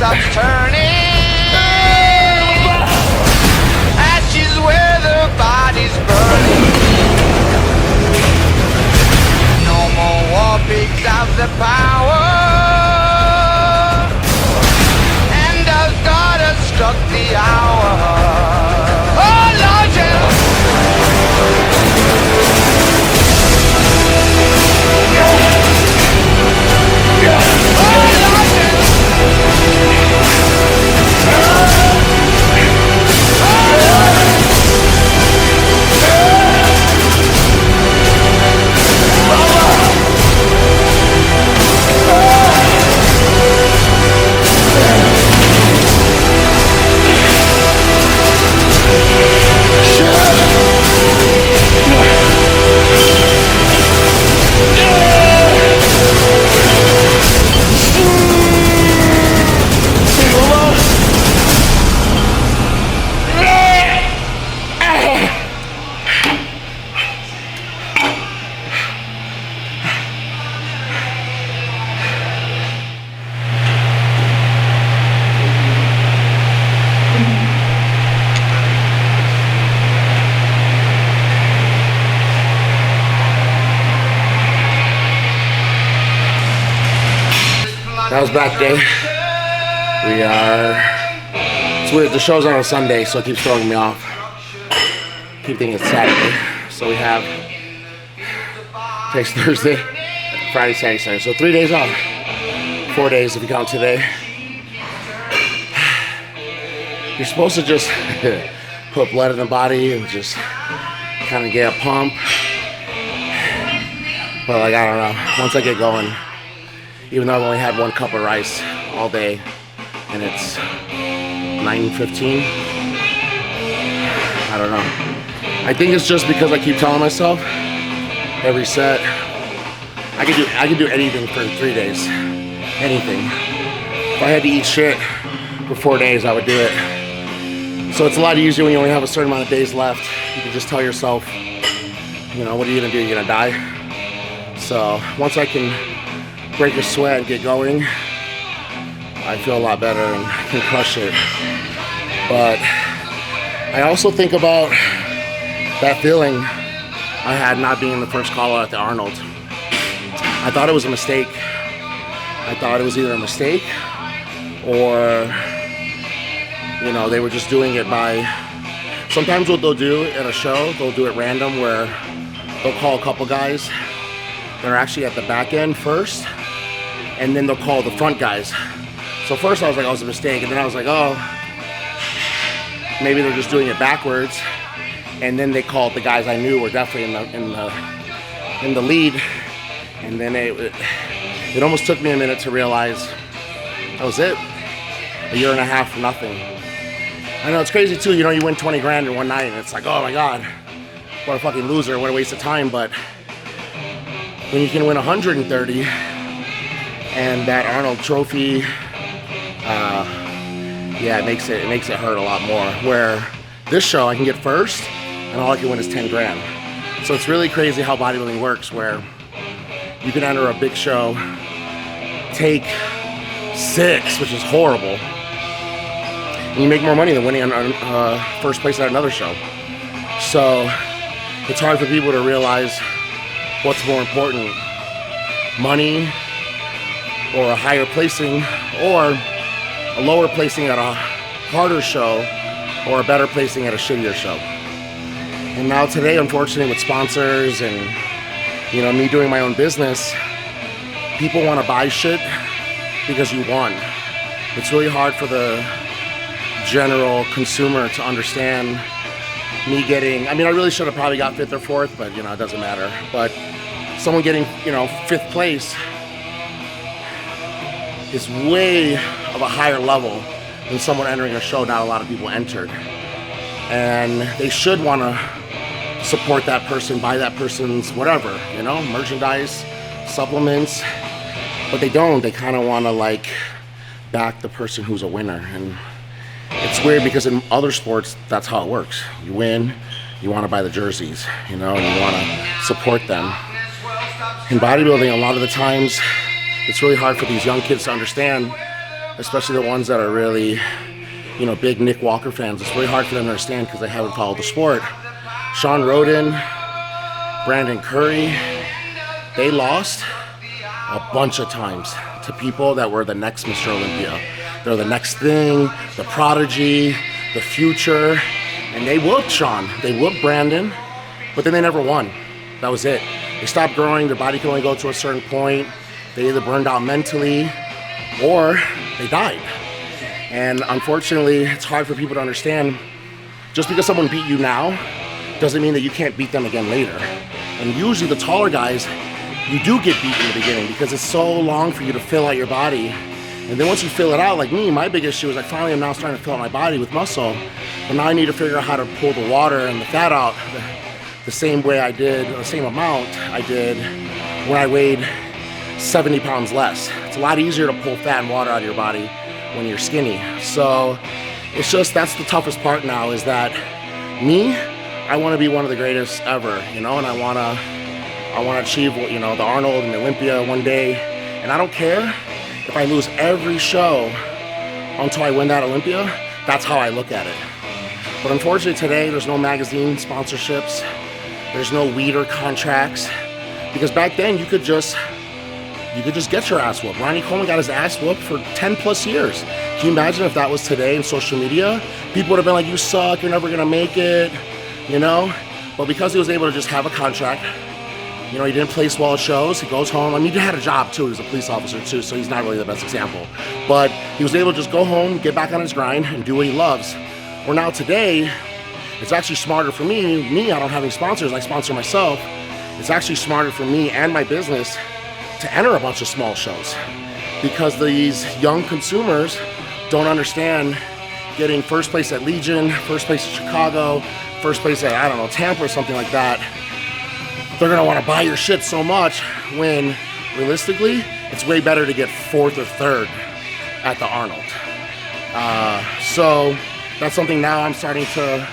stops turning. Ashes where the body's burning. No more war pigs have the power. And as God has struck the hour. Oh Lord, That was back day. It's weird, the show's on a Sunday, so it keeps throwing me off. Keep thinking it's Saturday. So we have, today's Thursday, Friday, Saturday, Sunday. So 3 days off. 4 days if you count today. You're supposed to just put blood in the body and just kind of get a pump. But like, I don't know, once I get going, even though I've only had 1 cup of rice all day, and it's 9:15. I don't know. I think it's just because I keep telling myself every set I could do anything for 3 days. Anything. If I had to eat shit for 4 days, I would do it. So it's a lot easier when you only have a certain amount of days left. You can just tell yourself, you know, what are you gonna do? You're gonna die. So once I can break a sweat and get going, I feel a lot better and can crush it. But I also think about that feeling I had not being the first caller at the Arnold. I thought it was a mistake. I thought it was either a mistake or, you know, they were just doing it by, sometimes what they'll do at a show, they'll do it random where they'll call a couple guys that are actually at the back end first, and then they'll call the front guys. So first I was like, oh, it was a mistake, and then I was like, oh, maybe they're just doing it backwards. And then they called the guys I knew were definitely in the lead, and then it almost took me a minute to realize that was it. A year and a half for nothing. I know it's crazy too. You know, you win 20 grand in one night, and it's like, oh my God, what a fucking loser, what a waste of time. But when you can win 130, and that Arnold Trophy, yeah, it makes it hurt a lot more. Where this show I can get first, and all I can win is 10 grand. So it's really crazy how bodybuilding works, where you can enter a big show, take 6, which is horrible, and you make more money than winning on first place at another show. So it's hard for people to realize what's more important, money or a higher placing, or a lower placing at a harder show, or a better placing at a shittier show. And now today, unfortunately, with sponsors and, you know, me doing my own business, people want to buy shit because you won. It's really hard for the general consumer to understand me getting, I mean, I really should have probably got 5th or 4th, but, you know, it doesn't matter. But someone getting, you know, 5th place is way of a higher level than someone entering a show not a lot of people entered. And they should want to support that person, buy that person's whatever, you know, merchandise, supplements, but they don't. They kind of want to like back the person who's a winner. And it's weird because in other sports, that's how it works. You win, you want to buy the jerseys, you know, and you want to support them. In bodybuilding, a lot of the times, it's really hard for these young kids to understand especially the ones that are really, you know, big Nick Walker fans. It's really hard for them to understand because they haven't followed the sport. Sean Roden, Brandon Curry, they lost a bunch of times to people that were the next Mr. Olympia. They're the next thing, the prodigy, the future, and they whooped Sean. They whooped Brandon, but then they never won. That was it. They stopped growing, their body could only go to a certain point. They either burned out mentally or they died. And unfortunately, it's hard for people to understand. Just because someone beat you now doesn't mean that you can't beat them again later. And usually the taller guys, you do get beat in the beginning because it's so long for you to fill out your body. And then once you fill it out, like me, my big issue is I finally am now starting to fill out my body with muscle. But now I need to figure out how to pull the water and the fat out the same way I did, the same amount I did when I weighed 70 pounds less. It's a lot easier to pull fat and water out of your body when you're skinny. So it's just, that's the toughest part now, is that me, I want to be one of the greatest ever, you know, and I want to achieve, you know, the Arnold and the Olympia one day. And I don't care if I lose every show until I win that Olympia. That's how I look at it. But unfortunately today, there's no magazine sponsorships. There's no weeder contracts. Because back then, you could just get your ass whooped. Ronnie Coleman got his ass whooped for 10 plus years. Can you imagine if that was today in social media? People would have been like, you suck, you're never gonna make it, you know? But because he was able to just have a contract, you know, he didn't place well at shows, he goes home. I mean, he had a job too, he was a police officer too, so he's not really the best example. But he was able to just go home, get back on his grind, and do what he loves. Where now today, it's actually smarter for me, I don't have any sponsors, I sponsor myself. It's actually smarter for me and my business to enter a bunch of small shows, because these young consumers don't understand getting first place at Legion, first place at Chicago, first place at, I don't know, Tampa or something like that. They're gonna wanna buy your shit so much when realistically, it's way better to get fourth or third at the Arnold. So that's something now I'm starting to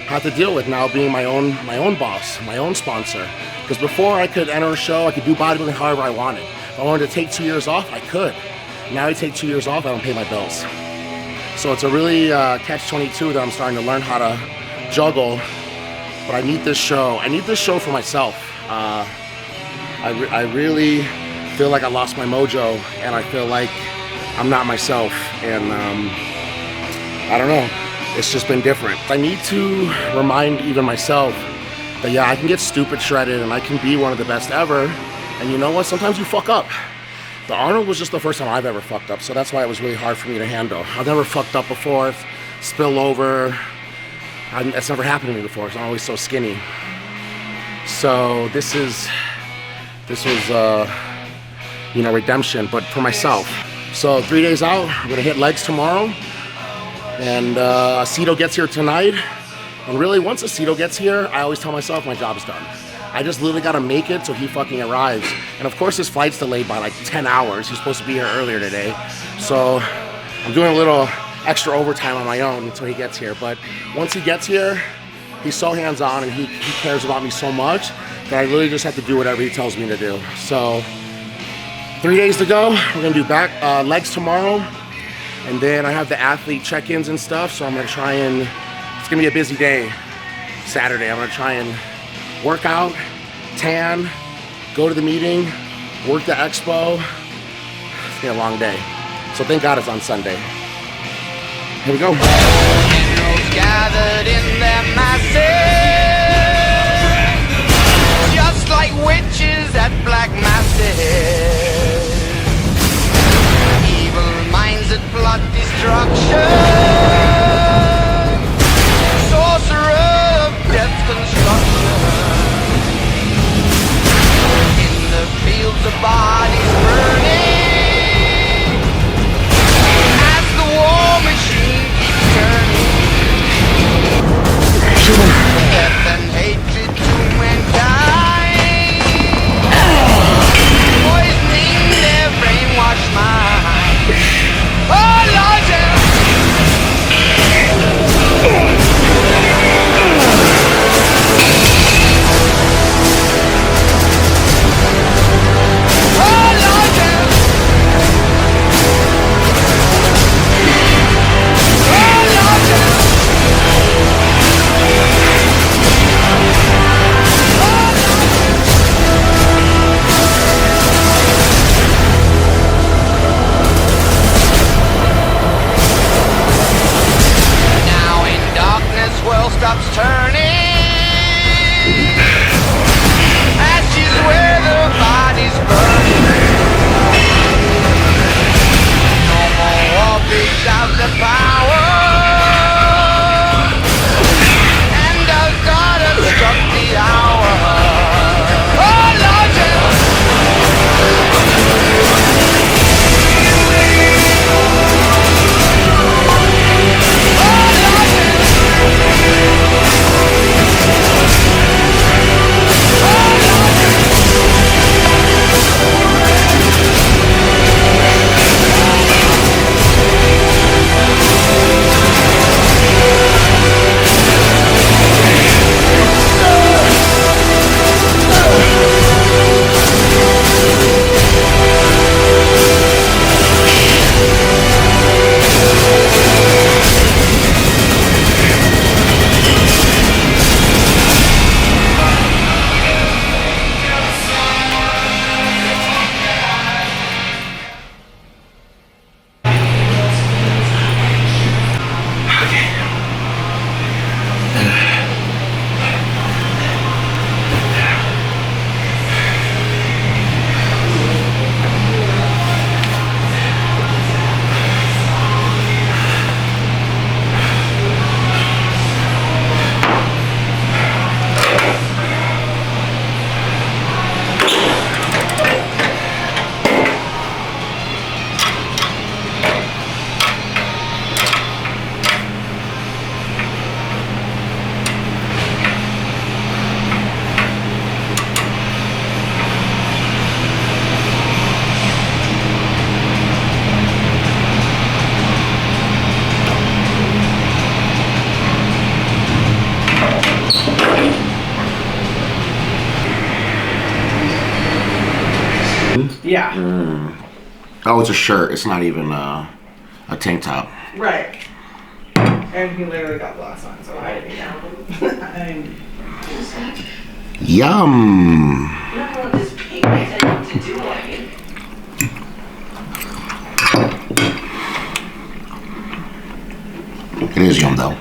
have to deal with now, being my own boss, my own sponsor. Because before I could enter a show, I could do bodybuilding however I wanted. If I wanted to take 2 years off, I could. Now I take 2 years off, I don't pay my bills. So it's a really catch-22 that I'm starting to learn how to juggle. But I need this show. I need this show for myself. I really feel like I lost my mojo, and I feel like I'm not myself. And I don't know. It's just been different. I need to remind even myself that, yeah, I can get stupid shredded and I can be one of the best ever. And you know what? Sometimes you fuck up. The Arnold was just the first time I've ever fucked up, so that's why it was really hard for me to handle. I've never fucked up before, spill over. That's never happened to me before. I'm always so skinny. So this was, you know, redemption, but for myself. So 3 days out, I'm gonna hit legs tomorrow. And Aceto gets here tonight. And really, once Aceto gets here, I always tell myself my job's done. I just literally gotta make it till he fucking arrives. And of course, his flight's delayed by like 10 hours. He's supposed to be here earlier today. So I'm doing a little extra overtime on my own until he gets here. But once he gets here, he's so hands-on and he cares about me so much that I literally just have to do whatever he tells me to do. So 3 days to go. We're gonna do legs tomorrow. And then I have the athlete check-ins and stuff, so I'm gonna try and, it's gonna be a busy day Saturday. I'm gonna try and work out, tan, go to the meeting, work the expo. It's gonna be a long day. So thank God it's on Sunday. Here we go. Generals gathered in their masses, just like witches at black masses. Minds that plot destruction, sorcerer of death construction. In the fields of bodies burning, as the war machine keeps turning. Death and hatred to mankind, poisoning Yeah. Oh, it's a shirt. It's not even a tank top. Right. And he literally got glass on, so I didn't know. Yum. It is yum though.